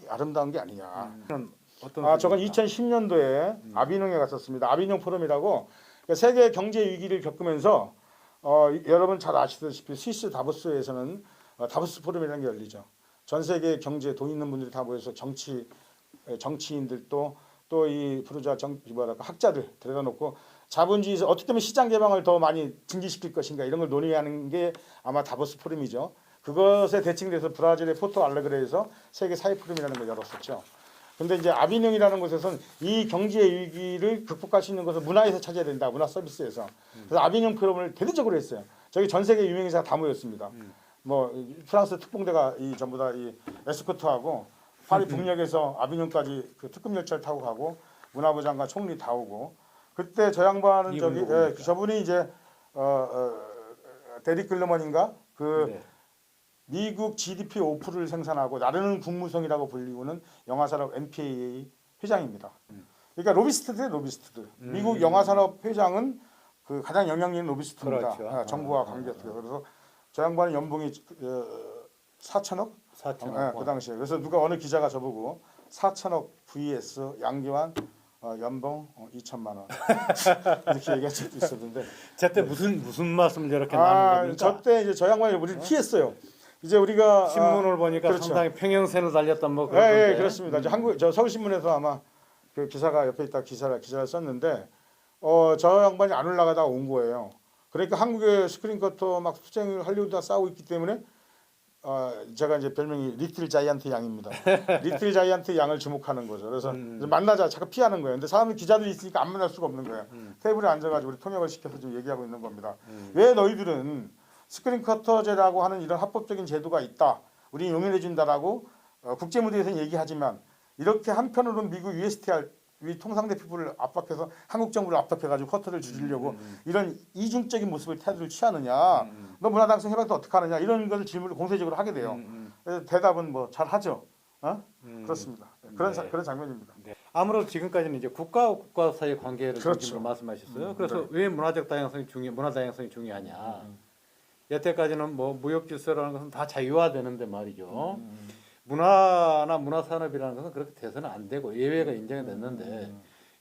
아름다운 게 아니냐. 어떤 저건 소리입니까? 2010년도에 아비뇽에 갔었습니다. 아비뇽 포럼이라고 그러니까 세계 경제 위기를 겪으면서 여러분 잘 아시다시피 스위스 다보스에서는 다보스 포럼이라는 게 열리죠. 전 세계 경제 돈 있는 분들이 다 모여서 정치인들 또 이 부르주아 학자들 데려다 놓고 자본주의에서 어떻게 하면 시장 개방을 더 많이 증진시킬 것인가 이런 걸 논의하는 게 아마 다보스 포럼이죠. 그것에 대칭돼서 브라질의 포토 알레그레에서 세계 사회 포럼이라는 걸 열었었죠. 근데 이제 아비뇽이라는 곳에서는 이 경제 위기를 극복할 수 있는 것은 문화에서 찾아야 된다. 문화 서비스에서. 그래서 아비뇽 포럼을 대대적으로 했어요. 저기 전 세계 유명인사가 다 모였습니다. 뭐 프랑스 특공대가 전부 다 이 에스코트하고 파리 북녘에서 아비뇽까지 그 특급 열차를 타고 가고 문화부 장관 총리 다 오고 그때 저 양반은 저분이 이제 데릭 글러먼인가 그 네. 미국 GDP 5%를 생산하고 나르는 국무성이라고 불리우는 영화산업 MPAA 회장입니다. 그러니까 로비스트들. 미국 영화산업 회장은 그 가장 영향력 있는 로비스트입니다. 그렇죠. 정부와 관계없어요. 그래서 저 양반의 연봉이 4천억? 4천억. 그 당시에. 그래서 누가 어느 기자가 저보고 4천억 vs 양기환 연봉 2천만 원 이렇게 얘기한 적도 있었는데. 저때 무슨 말씀을 저렇게 나눈 겁니까? 저때 이제 저 양반이 우리를 피했어요. 이제 우리가 신문을 보니까 그렇죠. 상당히 평행선을 달렸던 뭐 그런 건데. 예, 그렇습니다. 저 서울신문에서 아마 그 기사가 옆에 있다 기사를 썼는데 저 양반이 안 올라가다가 온 거예요. 그러니까 한국의 스크린커터 막 투쟁을 할리우드와 싸우고 있기 때문에 제가 이제 별명이 리틀 자이언트 양입니다. 리틀 자이언트 양을 주목하는 거죠. 그래서 만나자 자꾸 피하는 거예요. 근데 사람이 기자들이 있으니까 안 만날 수가 없는 거예요. 테이블에 앉아가지고 우리 통역을 시켜서 지금 얘기하고 있는 겁니다. 왜 너희들은 스크린커터제라고 하는 이런 합법적인 제도가 있다. 우리 용인해 준다라고 국제 무대에서는 얘기하지만 이렇게 한편으로는 미국 USTR 우리 통상대표부를 압박해서 한국 정부를 압박해가지고 커터를 줄이려고 이런 이중적인 모습을 태도를 취하느냐. 너 문화당선 해봤다 어떻게 하느냐. 이런 것을 질문을 공세적으로 하게 돼요. 그래서 대답은 뭐 잘하죠. 그렇습니다. 그런 장면입니다. 네. 아무래도 지금까지는 이제 국가와 국가 사이의 관계를 그렇죠. 중심으로 말씀하셨어요. 그래서 왜 문화 다양성이 중요하냐. 여태까지는 뭐 무역 질서라는 것은 다 자유화되는데 말이죠. 문화나 문화산업이라는 것은 그렇게 돼서는 안 되고 예외가 인정이 됐는데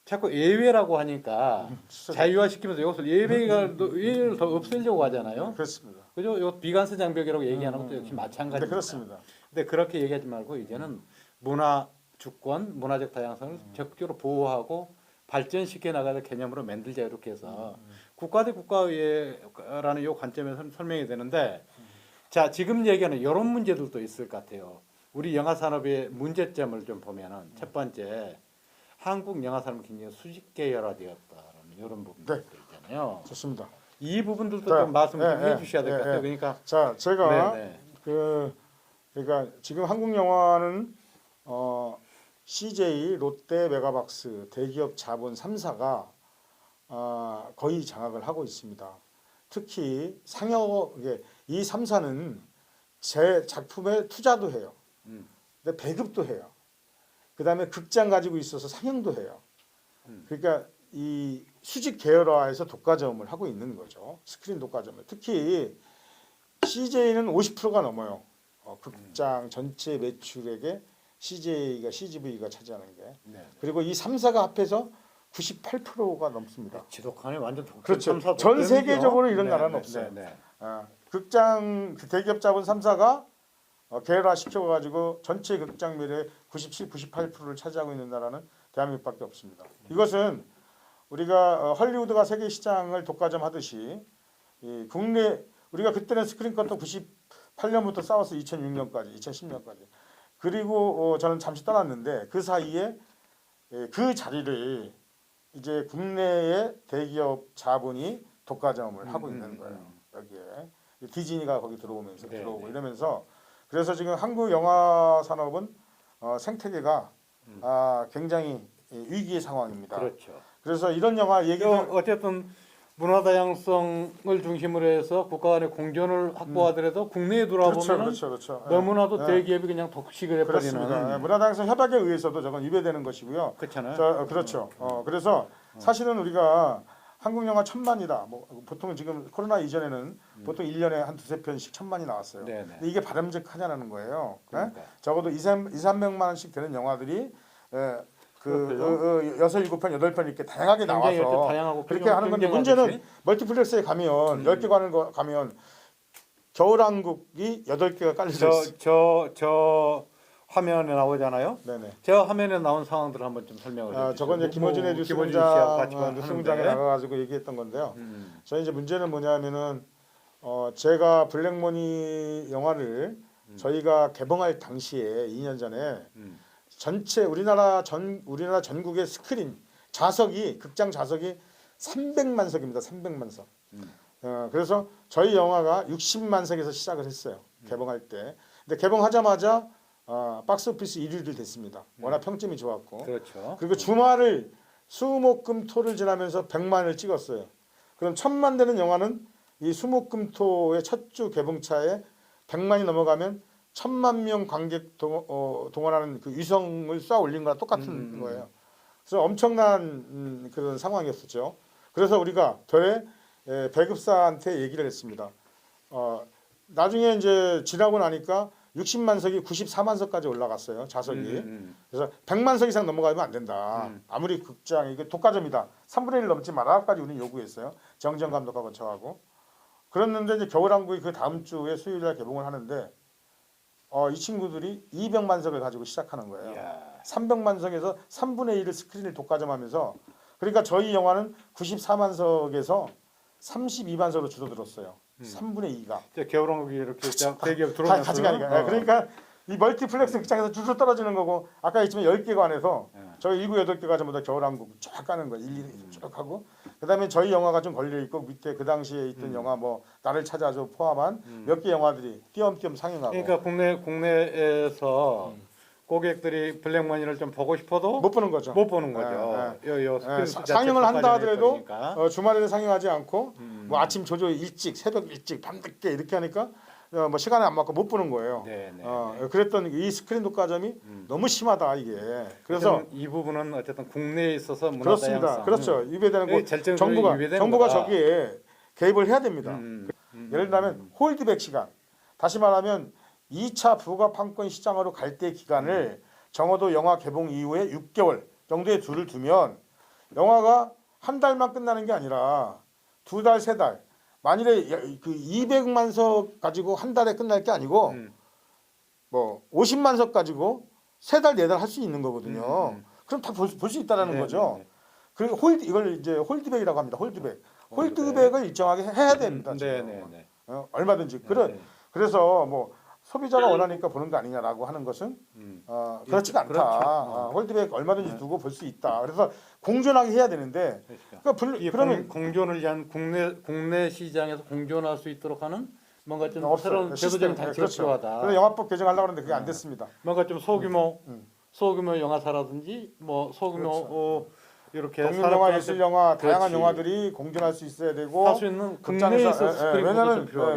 자꾸 예외라고 하니까 자유화시키면서 이것을 예외를 더 없애려고 하잖아요. 그렇습니다. 그죠? 이 비관세 장벽이라고 얘기하는 것도 역시 마찬가지입니다. 네, 그렇습니다. 근데 그렇게 얘기하지 말고 이제는 문화 주권, 문화적 다양성을 적극적으로 보호하고 발전시켜 나가는 개념으로 만들자 이렇게 해서 국가 대 국가라는 이 관점에서 설명이 되는데 자 지금 얘기하는 이런 문제들도 있을 것 같아요. 우리 영화 산업의 문제점을 좀 보면은 첫 번째 한국 영화 산업이 굉장히 수직 계열화되었다라는 이런 부분들 있잖아요. 좋습니다. 이 부분들도 좀 말씀 좀 해주셔야 될 것 같아요. 그러니까 자 제가 네네. 그러니까 지금 한국 영화는 CJ, 롯데, 메가박스 대기업 자본 3사가 거의 장악을 하고 있습니다. 특히 상영 이 3사는 제 작품에 투자도 해요. 근데 배급도 해요. 그다음에 극장 가지고 있어서 상영도 해요. 그러니까 이 수직 계열화해서 독과점을 하고 있는 거죠. 스크린 독과점을. 특히 CJ는 50%가 넘어요. 극장 전체 매출액의 CGV가 차지하는 게. 네. 그리고 이 3사가 합해서 98%가 넘습니다. 지독하네 완전 그렇죠. 전 세계적으로 이런 네, 나라는 네, 없어요. 네, 네. 극장 대기업 자본 3사가 계열화 시켜가지고 전체 극장 매출의 97, 98%를 차지하고 있는 나라는 대한민국밖에 없습니다. 이것은 우리가 헐리우드가 세계 시장을 독과점하듯이 이 국내 우리가 그때는 스크린커터 98년부터 싸워서 2006년까지, 2010년까지 그리고 저는 잠시 떠났는데 그 사이에 그 자리를 이제 국내의 대기업 자본이 독과점을 하고 있는 거예요. 여기에 디즈니가 거기 들어오면서 들어오고 이러면서 그래서 지금 한국 영화 산업은 생태계가 굉장히 위기의 상황입니다. 그렇죠. 그래서 이런 영화 얘기를 어쨌든 문화 다양성을 중심으로 해서 국가 간의 공존을 확보하더라도 국내에 돌아보면 그렇죠. 너무나도 대기업이 그냥 독식을 해버리는 그렇습니다. 문화 다양성 협약에 의해서도 저건 위배되는 것이고요. 그렇잖아요. 그렇죠. 그래서 사실은 우리가 한국 영화 1000만이다. 뭐 보통 지금 코로나 이전에는 보통 1년에 한 두세 편씩 1000만이 나왔어요. 네네. 근데 이게 바람직하냐는 거예요. 예? 그러니까. 적어도 2, 300만 원씩 되는 영화들이 그렇군요. 6, 7편, 8편 이렇게 다양하게 굉장히 이렇게 나와서 다양하고 그렇게 하는 건데 경쟁하듯이. 문제는 멀티플렉스에 가면 10개 가면 겨울왕국이 8개가 깔려져 있어요. 저 화면에 나오잖아요. 네네. 저 화면에 나온 상황들을 한번 좀 설명을 해주세요. 저건 이제 김어준의 김어준 씨하고 같이 뉴스공장에 하는데. 나가가지고 얘기했던 건데요. 저희 이제 문제는 뭐냐면은 제가 블랙머니 영화를 저희가 개봉할 당시에 2년 전에 전체 우리나라 전국의 스크린 자석이 극장 자석이 300만 석입니다. 300만 석. 그래서 저희 영화가 60만 석에서 시작을 했어요. 개봉할 때. 근데 개봉하자마자 박스오피스 1위를 됐습니다. 워낙 평점이 좋았고. 그렇죠. 그리고 주말을 수목금토를 지나면서 100만을 찍었어요. 그럼 1000만 되는 영화는 이 수목금토의 첫 주 개봉차에 100만이 넘어가면 1000만 명 관객 동원하는 그 위성을 쌓아 올린 거랑 똑같은 거예요. 그래서 엄청난 그런 상황이었었죠. 그래서 우리가 교회 배급사한테 얘기를 했습니다. 나중에 이제 지나고 나니까 60만 석이 94만 석까지 올라갔어요. 자석이. 그래서 100만 석 이상 넘어가면 안 된다. 아무리 극장이 이게 독과점이다. 3분의 1 넘지 말아까지 우리는 요구했어요. 정정 감독하고 저하고. 그랬는데 이제 겨울왕국이 그 다음 주에 수요일날 개봉을 하는데 이 친구들이 200만 석을 가지고 시작하는 거예요. 이야. 300만 석에서 3분의 1을 스크린을 독과점하면서 그러니까 저희 영화는 94만 석에서 32만 석으로 줄어들었어요. 3분의 2가. 겨울왕국이 이렇게 대기업 들어오면서 같이 가니까. 그러니까 이 멀티플렉스 극장에서 줄줄 떨어지는 거고 아까 했지만 10개가 안에서 저희 7, 8개가 전부 다 겨울왕국 쫙 가는 거예요. 일일이 쭉 하고 그다음에 저희 영화가 좀 걸려 있고 밑에 그 당시에 있던 영화 뭐 나를 찾아줘 포함한 몇 개 영화들이 띄엄띄엄 상영하고. 그러니까 국내에서 고객들이 블랙머니를 좀 보고 싶어도 못 보는 거죠. 못 보는 거죠. 상영을 한다 하더라도 해버리니까. 주말에는 상영하지 않고 뭐 아침 조조 일찍 새벽 일찍 밤늦게 이렇게 하니까 뭐 시간에 안 맞고 못 보는 거예요. 그랬던 이 스크린 독과점이 너무 심하다 이게. 그래서 이 부분은 어쨌든 국내에 있어서 문화 그렇습니다. 다양성. 그렇죠. 위배되는 거 정부가 정부가 저기에 개입을 해야 됩니다. 예를 들면 홀드백 시간. 다시 말하면 2차 부가 판권 시장으로 갈 때 기간을 적어도 영화 개봉 이후에 6개월 정도의 둘을 두면 영화가 한 달만 끝나는 게 아니라 2달, 3달. 만일에 그 200만 석 가지고 한 달에 끝날 게 아니고 뭐 50만 석 가지고 3달, 4달 할 수 있는 거거든요. 그럼 다 볼 수 있다라는 거죠. 그리고 이걸 이제 홀드백이라고 합니다. 홀드백을 일정하게 해야 됩니다. 얼마든지. 그래서 뭐 소비자가 원하니까 보는 거 아니냐라고 하는 것은 그렇지가 않다. 그렇죠. 홀드백 얼마든지 두고 볼 수 있다. 그래서 공존하게 해야 되는데 그러면 공존을 위한 국내 시장에서 공존할 수 있도록 하는 뭔가 좀 새로운 제도적인 장치가 필요하다. 그래서 영화법 개정하려고 하는데 그게 안 됐습니다. 뭔가 좀 소규모 영화사라든지 뭐 소규모 이렇게 독립 영화, 예술 영화, 다양한 영화들이 공존할 수 있어야 되고 할 수 있는 국내에서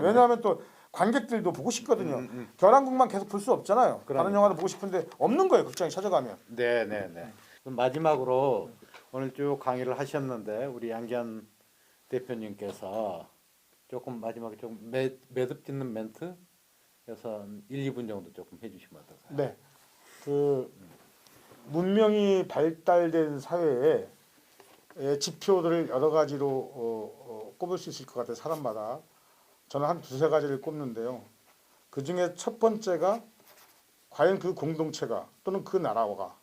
왜냐하면 또 관객들도 보고 싶거든요. 겨울왕국만 계속 볼 수 없잖아요. 다른 영화도 보고 싶은데 없는 거예요. 극장에 찾아가면. 네네네. 마지막으로 오늘 쭉 강의를 하셨는데 우리 양기한 대표님께서 조금 마지막에 좀 매듭 짓는 멘트여서 1, 2분 정도 조금 해주시면 어떠세요? 네. 그 문명이 발달된 사회에 지표들을 여러 가지로 꼽을 수 있을 것 같아요. 사람마다. 저는 한 두세 가지를 꼽는데요. 그 중에 첫 번째가 과연 그 공동체가 또는 그 나라가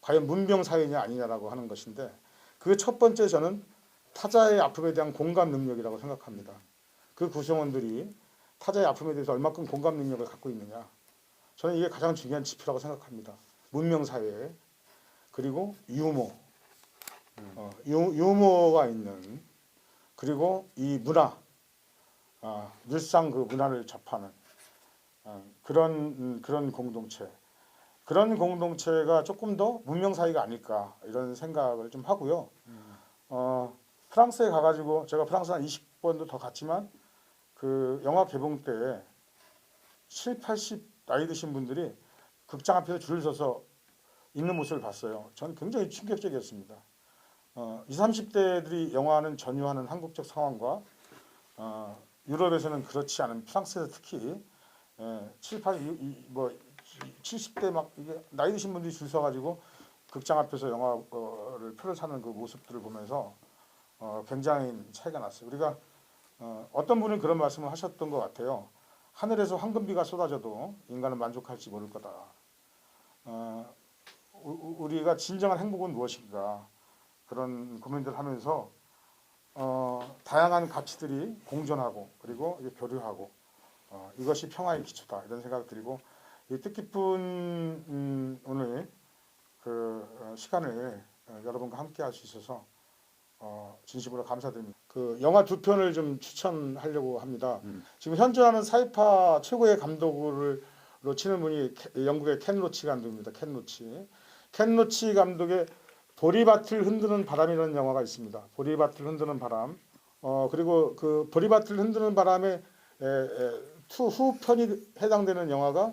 과연 문명 사회냐 아니냐라고 하는 것인데 그 첫 번째 저는 타자의 아픔에 대한 공감 능력이라고 생각합니다. 그 구성원들이 타자의 아픔에 대해서 얼마큼 공감 능력을 갖고 있느냐. 저는 이게 가장 중요한 지표라고 생각합니다. 문명 사회에. 그리고 유머. 유머가 있는 그리고 이 문화. 늘상 그 문화를 접하는 그런 공동체. 그런 공동체가 조금 더 문명 사회가 아닐까 이런 생각을 좀 하고요. 프랑스에 가가지고 제가 프랑스 한 20번도 더 갔지만 그 영화 개봉 때 7, 80 나이 드신 분들이 극장 앞에서 줄을 서서 있는 모습을 봤어요. 저는 굉장히 충격적이었습니다. 20, 30대들이 영화는 전유하는 한국적 상황과 유럽에서는 그렇지 않은 프랑스에서 특히 7, 8, 뭐 70대 막 이게 나이 드신 분들이 줄 서가지고 극장 앞에서 영화를 표를 사는 그 모습들을 보면서 굉장히 차이가 났어요. 우리가 어떤 분은 그런 말씀을 하셨던 것 같아요. 하늘에서 황금비가 쏟아져도 인간은 만족할지 모를 거다. 우리가 진정한 행복은 무엇인가 그런 고민들을 하면서 다양한 가치들이 공존하고 그리고 이게 교류하고 이것이 평화의 기초다 이런 생각이 들고 이 뜻깊은 오늘 그 시간을 여러분과 함께 할 수 있어서 진심으로 감사드립니다. 그 영화 두 편을 좀 추천하려고 합니다. 지금 현존하는 사이파 최고의 감독으로 치는 분이 영국의 켄 로치 감독입니다. 켄 로치 감독의 보리밭을 흔드는 바람이라는 영화가 있습니다. 보리밭을 흔드는 바람. 그리고 그 보리밭을 흔드는 바람의 후편이 해당되는 영화가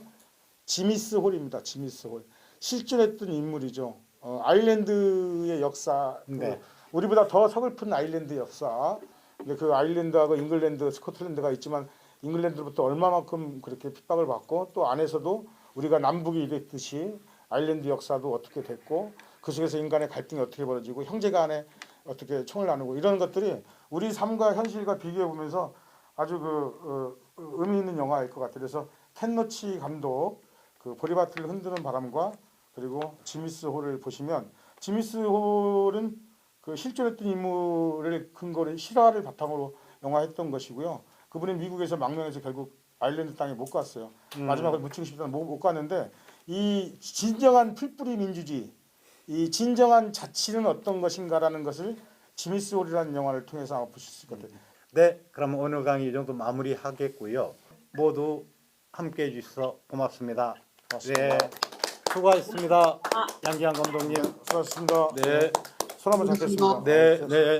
지미스 홀입니다. 지미스 홀. 실존했던 인물이죠. 아일랜드의 역사. 네. 우리보다 더 서글픈 아일랜드 역사. 근데 그 아일랜드하고 잉글랜드, 스코틀랜드가 있지만 잉글랜드로부터 얼마만큼 그렇게 핍박을 받고 또 안에서도 우리가 남북이 이랬듯이 아일랜드 역사도 어떻게 됐고 그 속에서 인간의 갈등이 어떻게 벌어지고 형제간에 어떻게 총을 나누고 이런 것들이 우리 삶과 현실과 비교해 보면서 아주 의미 있는 영화일 것 같아요. 그래서 켄 로치 감독 그 보리밭을 흔드는 바람과 그리고 지미스 홀을 보시면 지미스 홀은 그 실존했던 인물을 근거로 실화를 바탕으로 영화했던 것이고요. 그분이 미국에서 망명해서 결국 아일랜드 땅에 못 갔어요. 마지막에 묻히고 싶다는 못 갔는데 이 진정한 풀뿌리 민주주의, 이 진정한 자치는 어떤 것인가라는 것을 지미스 홀이라는 영화를 통해서 아마 보실 수 있을 것 같아요. 네, 그럼 오늘 강의 이 정도 마무리하겠고요. 모두 함께해 주셔서 고맙습니다. 고맙습니다. 네, 수고하셨습니다. 양기환 감독님. 수고하셨습니다. 네, 손 한번 잡겠습니다. 네, 네.